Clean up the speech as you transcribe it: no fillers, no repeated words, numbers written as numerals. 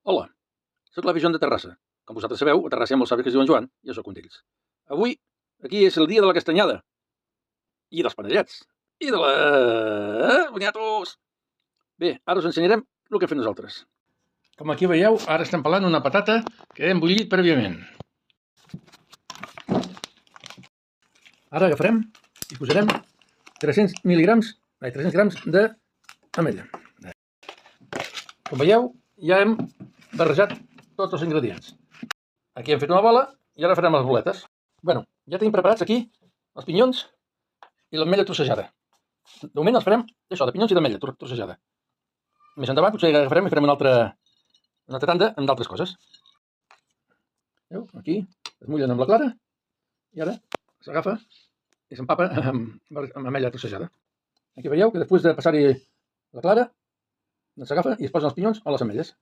Hola, soc l'avi Joan de Terrassa. Com vosaltres sabeu, a Terrassa hi ha molts avis que es diuen Joan, i jo sóc un d'ells. Avui, aquí és el dia de la castanyada. I dels panellets. I de la... Boniatos! Bé, ara us ensenyarem el que fem nosaltres. Com aquí veieu, ara estem pelant una patata que hem bullit prèviament. Ara agafarem i posarem 300 grams d'ametlla. Com veieu, ja hem barrejat tots els ingredients. Aquí hem fet una bola i ara farem les boletes. Bueno, ja tenim preparats aquí els pinyons i l'ametlla trossejada. De moment els farem això, de pinyons i d'ametlla trossejada. Més endavant potser agafarem i farem una altra tanda amb d'altres coses. Veieu? Aquí es mullen amb la clara i ara s'agafa i s'empapa amb ametlla trossejada. Aquí veieu que després de passar-hi la clara s'agafa i es posen els pinyons o les ametlles.